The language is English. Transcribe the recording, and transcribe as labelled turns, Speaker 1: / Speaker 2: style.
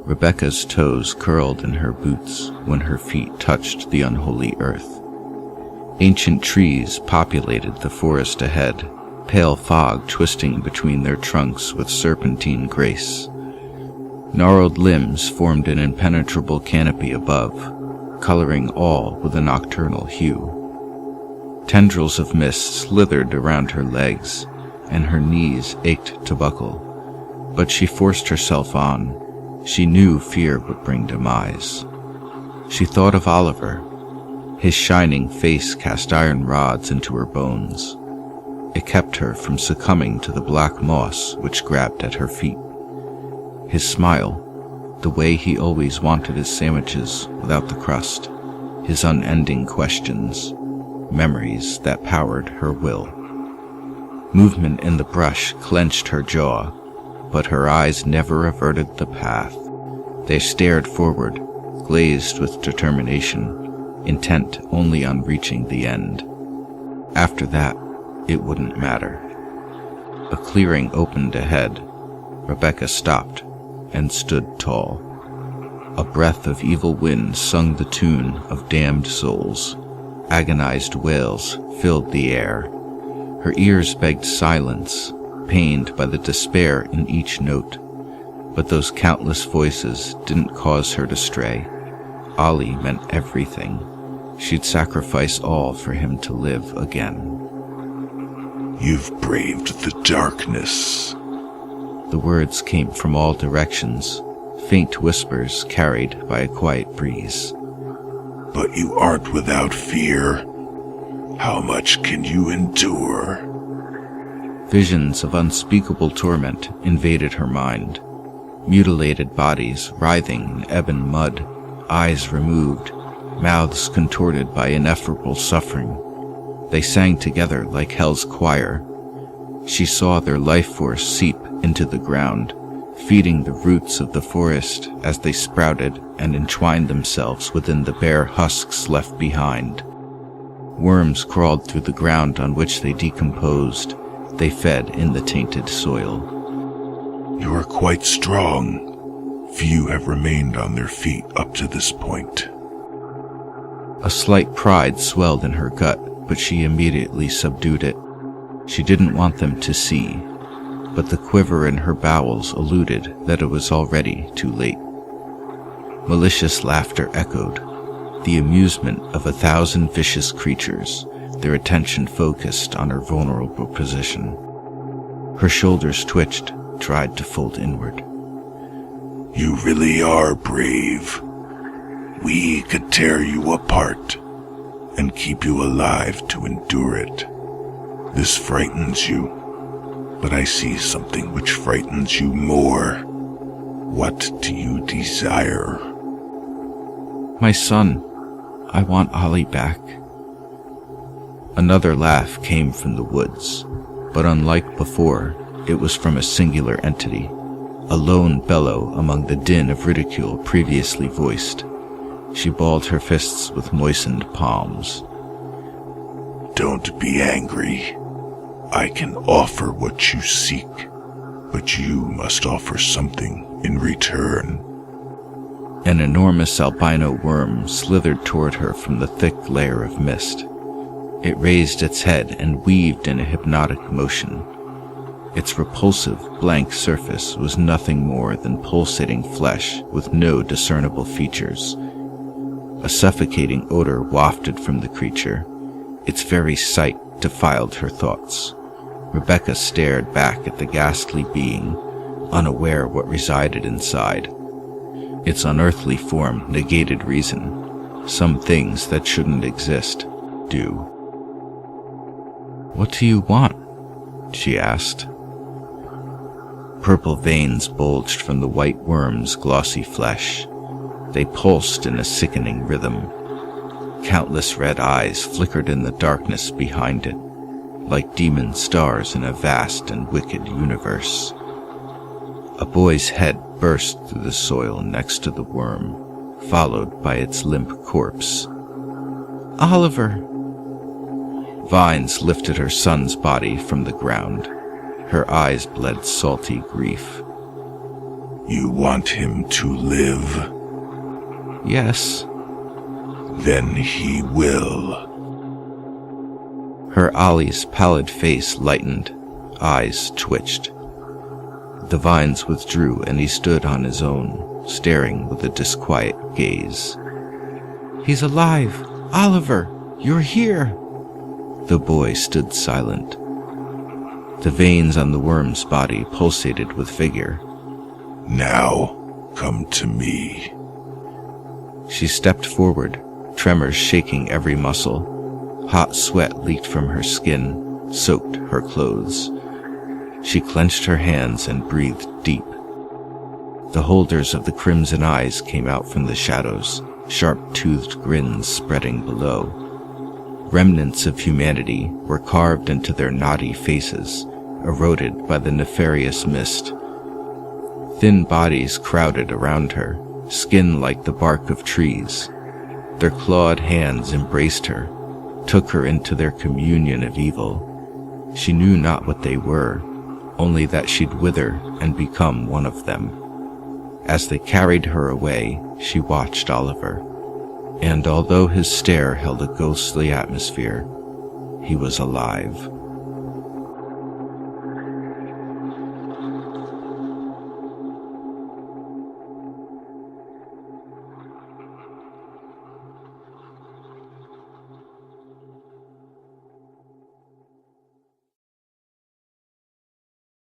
Speaker 1: Rebecca's toes curled in her boots when her feet touched the unholy earth. Ancient trees populated the forest ahead, pale fog twisting between their trunks with serpentine grace. Gnarled limbs formed an impenetrable canopy above, coloring all with a nocturnal hue. Tendrils of mist slithered around her legs, and her knees ached to buckle. But she forced herself on. She knew fear would bring demise. She thought of Oliver. His shining face cast iron rods into her bones. It kept her from succumbing to the black moss which grabbed at her feet. His smile, the way he always wanted his sandwiches without the crust, his unending questions, memories that powered her will. Movement in the brush clenched her jaw, but her eyes never averted the path. They stared forward, glazed with determination, intent only on reaching the end. After that, it wouldn't matter. A clearing opened ahead. Rebecca stopped and stood tall. A breath of evil wind sung the tune of damned souls. Agonized wails filled the air. Her ears begged silence, pained by the despair in each note. But those countless voices didn't cause her to stray. Ali meant everything. She'd sacrifice all for him to live again.
Speaker 2: You've braved the darkness.
Speaker 1: The words came from all directions, faint whispers carried by a quiet breeze.
Speaker 2: But you aren't without fear. How much can you endure?
Speaker 1: Visions of unspeakable torment invaded her mind. Mutilated bodies writhing in ebon mud, eyes removed, mouths contorted by ineffable suffering. They sang together like hell's choir. She saw their life force seep into the ground, feeding the roots of the forest as they sprouted and entwined themselves within the bare husks left behind. Worms crawled through the ground on which they decomposed. They fed in the tainted soil.
Speaker 2: You are quite strong. Few have remained on their feet up to this point.
Speaker 1: A slight pride swelled in her gut, but she immediately subdued it. She didn't want them to see, but the quiver in her bowels alluded that it was already too late. Malicious laughter echoed, the amusement of 1,000 vicious creatures, their attention focused on her vulnerable position. Her shoulders twitched, tried to fold inward.
Speaker 2: You really are brave. We could tear you apart and keep you alive to endure it. This frightens you, but I see something which frightens you more. What do you desire?
Speaker 1: My son. I want Ali back. Another laugh came from the woods, but unlike before, it was from a singular entity, a lone bellow among the din of ridicule previously voiced. She balled her fists with moistened palms.
Speaker 2: Don't be angry. I can offer what you seek, but you must offer something in return.
Speaker 1: An enormous albino worm slithered toward her from the thick layer of mist. It raised its head and weaved in a hypnotic motion. Its repulsive, blank surface was nothing more than pulsating flesh with no discernible features. A suffocating odor wafted from the creature. Its very sight defiled her thoughts. Rebecca stared back at the ghastly being, unaware what resided inside. Its unearthly form negated reason. Some things that shouldn't exist do. "What do you want?" she asked. Purple veins bulged from the white worm's glossy flesh. They pulsed in a sickening rhythm. Countless red eyes flickered in the darkness behind it, like demon stars in a vast and wicked universe. A boy's head burst through the soil next to the worm, followed by its limp corpse. "Oliver!" Vines lifted her son's body from the ground. Her eyes bled salty grief.
Speaker 2: You want him to live?
Speaker 1: Yes.
Speaker 2: Then he will.
Speaker 1: Her Ollie's pallid face lightened, eyes twitched. The vines withdrew and he stood on his own, staring with a disquiet gaze. He's alive! Oliver! You're here! The boy stood silent. The veins on the worm's body pulsated with vigor.
Speaker 2: Now, come to me.
Speaker 1: She stepped forward, tremors shaking every muscle. Hot sweat leaked from her skin, soaked her clothes. She clenched her hands and breathed deep. The holders of the crimson eyes came out from the shadows, sharp-toothed grins spreading below. Remnants of humanity were carved into their knotty faces, eroded by the nefarious mist. Thin bodies crowded around her, skin like the bark of trees. Their clawed hands embraced her, took her into their communion of evil. She knew not what they were, only that she'd wither and become one of them. As they carried her away, she watched Oliver, and although his stare held a ghostly atmosphere, he was alive.